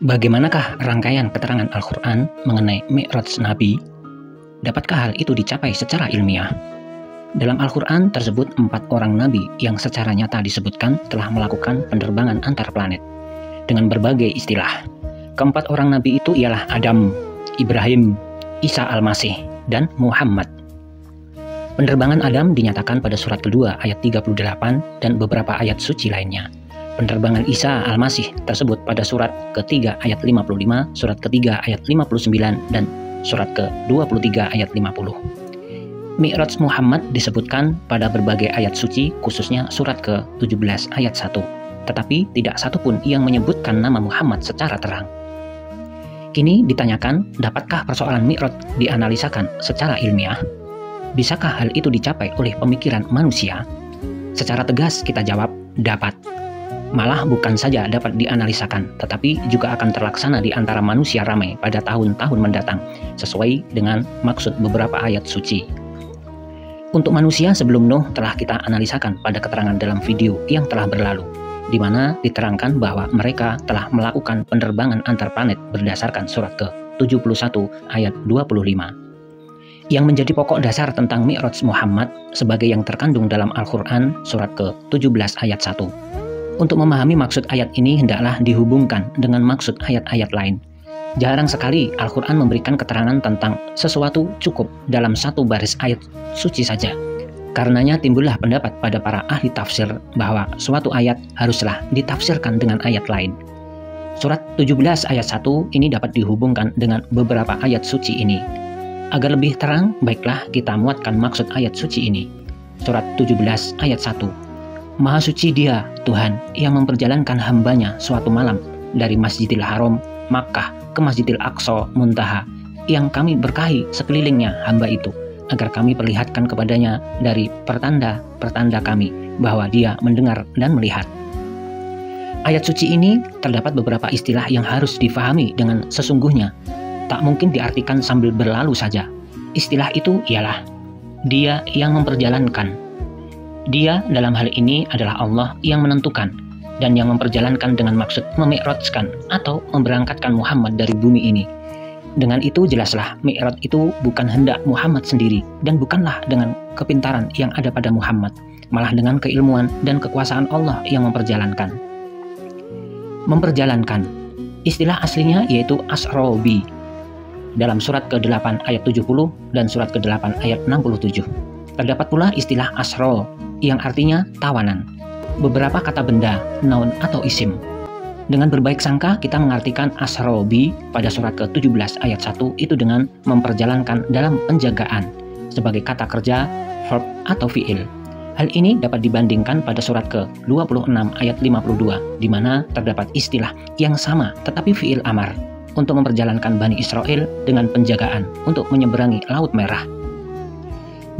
Bagaimanakah rangkaian keterangan Al-Quran mengenai Mi'raj Nabi? Dapatkah hal itu dicapai secara ilmiah? Dalam Al-Quran tersebut 4 orang Nabi yang secara nyata disebutkan telah melakukan penerbangan antar planet dengan berbagai istilah. Keempat orang Nabi itu ialah Adam, Ibrahim, Isa Al-Masih, dan Muhammad. Penerbangan Adam dinyatakan pada surat kedua ayat 38 dan beberapa ayat suci lainnya. Penerbangan Isa Al-Masih tersebut pada surat ketiga ayat 55, surat ketiga ayat 59, dan surat ke-23 ayat 50. Mi'raj Muhammad disebutkan pada berbagai ayat suci, khususnya surat ke-17 ayat 1. Tetapi tidak satupun yang menyebutkan nama Muhammad secara terang. Kini ditanyakan, dapatkah persoalan Mi'raj dianalisakan secara ilmiah? Bisakah hal itu dicapai oleh pemikiran manusia? Secara tegas kita jawab, dapat. Malah bukan saja dapat dianalisakan, tetapi juga akan terlaksana di antara manusia ramai pada tahun-tahun mendatang, sesuai dengan maksud beberapa ayat suci. Untuk manusia sebelum Nuh telah kita analisakan pada keterangan dalam video yang telah berlalu, di mana diterangkan bahwa mereka telah melakukan penerbangan antar planet berdasarkan surat ke-71 ayat 25. Yang menjadi pokok dasar tentang Mi'raj Muhammad sebagai yang terkandung dalam Al-Quran surat ke-17 ayat 1. Untuk memahami maksud ayat ini hendaklah dihubungkan dengan maksud ayat-ayat lain. Jarang sekali Al-Quran memberikan keterangan tentang sesuatu cukup dalam satu baris ayat suci saja. Karenanya timbullah pendapat pada para ahli tafsir bahwa suatu ayat haruslah ditafsirkan dengan ayat lain. Surat 17 ayat 1 ini dapat dihubungkan dengan beberapa ayat suci ini. Agar lebih terang, baiklah kita muatkan maksud ayat suci ini. Surat 17 ayat 1. Maha suci Dia, Tuhan, yang memperjalankan hambanya suatu malam dari Masjidil Haram, Makkah, ke Masjidil Aqsa, Muntaha, yang kami berkahi sekelilingnya hamba itu, agar kami perlihatkan kepadanya dari pertanda-pertanda kami, bahwa Dia mendengar dan melihat. Ayat suci ini terdapat beberapa istilah yang harus difahami dengan sesungguhnya. Tak mungkin diartikan sambil berlalu saja. Istilah itu ialah Dia yang memperjalankan. Dia dalam hal ini adalah Allah yang menentukan dan yang memperjalankan dengan maksud memi'rajkan atau memberangkatkan Muhammad dari bumi ini. Dengan itu jelaslah Mi'raj itu bukan hendak Muhammad sendiri dan bukanlah dengan kepintaran yang ada pada Muhammad, malah dengan keilmuan dan kekuasaan Allah yang memperjalankan. Memperjalankan, istilah aslinya yaitu asrobi dalam surat ke-8 ayat 70 dan surat ke-8 ayat 67. Terdapat pula istilah asro yang artinya tawanan. Beberapa kata benda, noun atau isim. Dengan berbaik sangka kita mengartikan asrobi pada surat ke-17 ayat 1 itu dengan memperjalankan dalam penjagaan sebagai kata kerja, verb atau fiil. Hal ini dapat dibandingkan pada surat ke-26 ayat 52 di mana terdapat istilah yang sama tetapi fiil amar untuk memperjalankan Bani Israel dengan penjagaan untuk menyeberangi Laut Merah.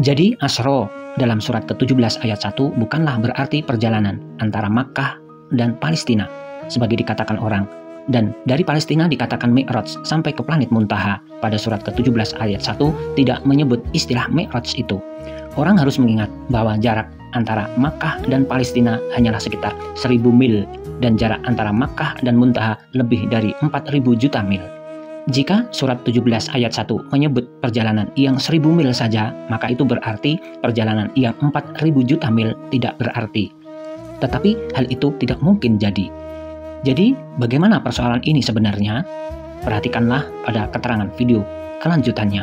Jadi asro dalam surat ke-17 ayat 1 bukanlah berarti perjalanan antara Makkah dan Palestina sebagai dikatakan orang, dan dari Palestina dikatakan Mi'raj sampai ke planet Muntaha pada surat ke-17 ayat 1 tidak menyebut istilah Mi'raj itu. Orang harus mengingat bahwa jarak antara Makkah dan Palestina hanyalah sekitar 1000 mil dan jarak antara Makkah dan Muntaha lebih dari 4000 juta mil. Jika surat 17 ayat 1 menyebut perjalanan yang 1000 mil saja, maka itu berarti perjalanan yang 4000 juta mil tidak berarti. Tetapi hal itu tidak mungkin jadi. Jadi, bagaimana persoalan ini sebenarnya? Perhatikanlah pada keterangan video kelanjutannya.